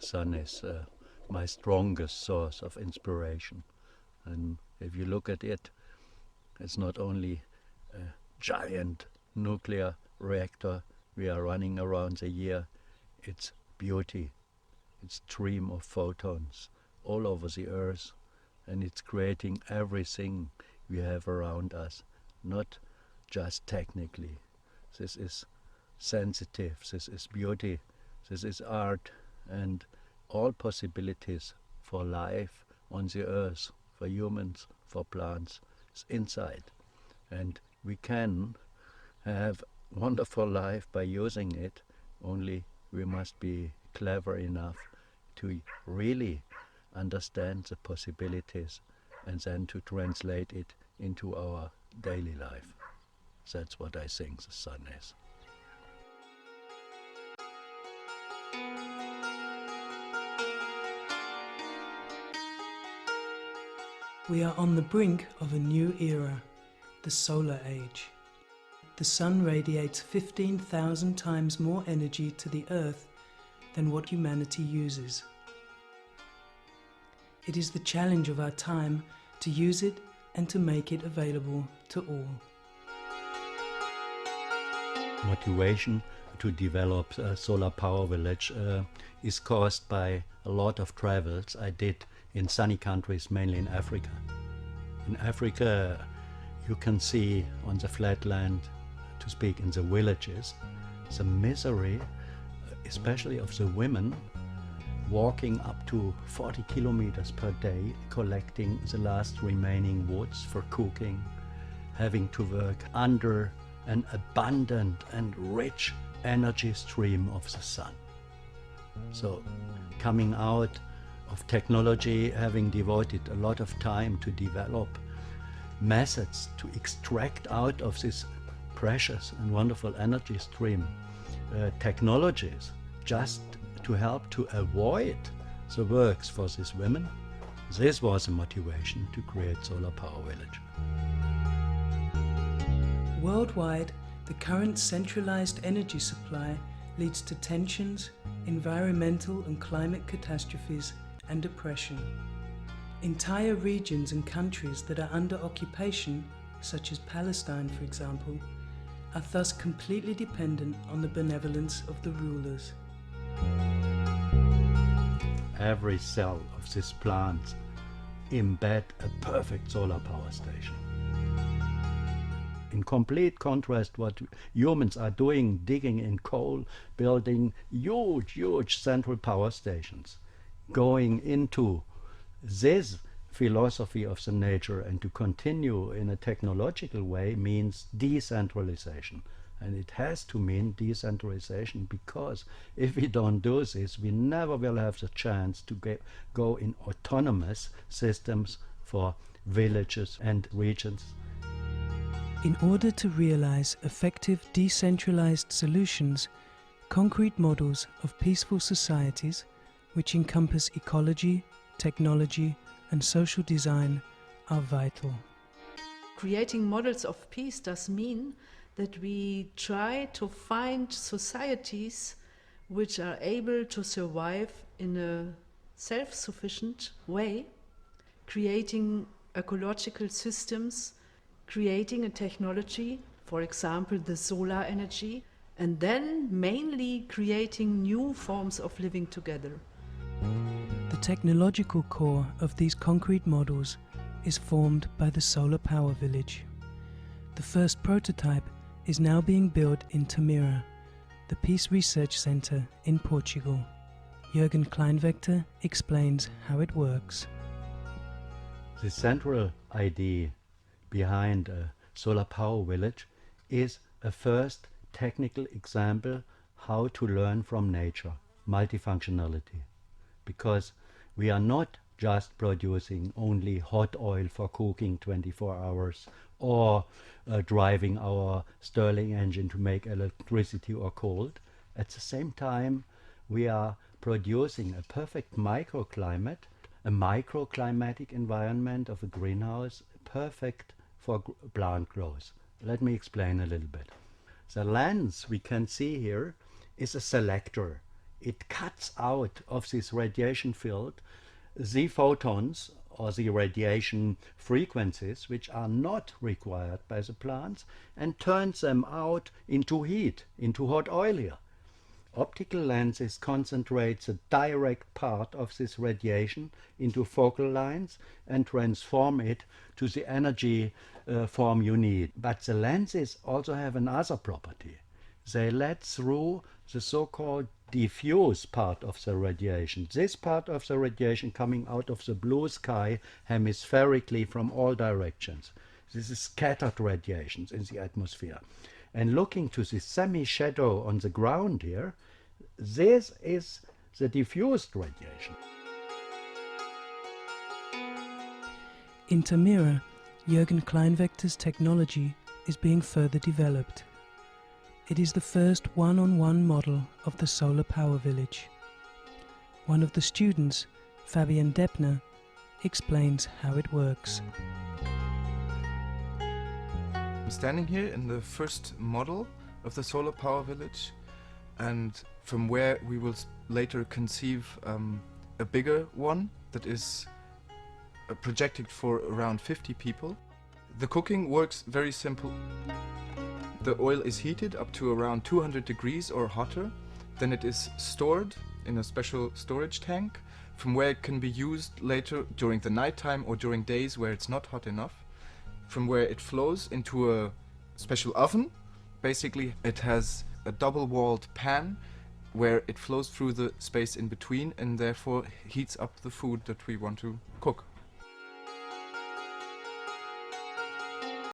sun is my strongest source of inspiration. And if you look at it, it's not only a giant nuclear reactor we are running around the year, it's beauty, it's stream of photons all over the earth, and it's creating everything we have around us, not just technically. This is sensitive, this is beauty, this is art, and all possibilities for life on the earth, for humans, for plants, is inside. And we can have wonderful life by using it, only we must be clever enough to really understand the possibilities and then to translate it into our daily life. That's what I think the sun is. We are on the brink of a new era, the solar age. The sun radiates 15,000 times more energy to the Earth than what humanity uses. It is the challenge of our time to use it and to make it available to all. Motivation to develop a solar power village is caused by a lot of travels I did in sunny countries, mainly in Africa. In Africa, you can see on the flatland, to speak in the villages, the misery, especially of the women, walking up to 40 kilometers per day, collecting the last remaining woods for cooking, having to work under an abundant and rich energy stream of the sun. So coming out of technology, having devoted a lot of time to develop methods to extract out of this precious and wonderful energy stream technologies just to help to avoid the works for these women. This was a motivation to create Solar Power Village. Worldwide, the current centralized energy supply leads to tensions, environmental and climate catastrophes, and depression. Entire regions and countries that are under occupation, such as Palestine for example, are thus completely dependent on the benevolence of the rulers. Every cell of this plant embed a perfect solar power station. In complete contrast what humans are doing, digging in coal, building huge central power stations. Going into this philosophy of the nature and to continue in a technological way means decentralization. And it has to mean decentralization, because if we don't do this, we never will have the chance to go in autonomous systems for villages and regions. In order to realize effective decentralized solutions, concrete models of peaceful societies, which encompass ecology, technology, and social design, are vital. Creating models of peace does mean that we try to find societies which are able to survive in a self-sufficient way, creating ecological systems, creating a technology, for example the solar energy, and then mainly creating new forms of living together. The technological core of these concrete models is formed by the Solar Power Village. The first prototype is now being built in Tamira, the Peace Research Center in Portugal. Jürgen Kleinvector explains how it works. The central idea behind a solar power village is a first technical example how to learn from nature, multifunctionality. Because we are not just producing only hot oil for cooking 24 hours or driving our Stirling engine to make electricity or cold. At the same time, we are producing a perfect microclimate, a microclimatic environment of a greenhouse, perfect for plant growth. Let me explain a little bit. The lens we can see here is a selector. it cuts out of this radiation field the photons or the radiation frequencies which are not required by the plants and turns them out into heat, into hot oil here. Optical lenses concentrate the direct part of this radiation into focal lines and transform it to the energy form you need. But the lenses also have another property. They let through the so-called diffuse part of the radiation. This part of the radiation coming out of the blue sky hemispherically from all directions. This is scattered radiations in the atmosphere. And looking to the semi-shadow on the ground here, this is the diffused radiation. In Tamira, Jürgen Kleinwächter's technology is being further developed. It is the first one-on-one model of the solar power village. One of the students, Fabian Deppner, explains how it works. I'm standing here in the first model of the solar power village, and from where we will later conceive a bigger one that is projected for around 50 people. The cooking works very simple. The oil is heated up to around 200 degrees or hotter. Then it is stored in a special storage tank, from where it can be used later during the nighttime or during days where it's not hot enough. From where it flows into a special oven. Basically, it has a double-walled pan where it flows through the space in between and therefore heats up the food that we want to cook.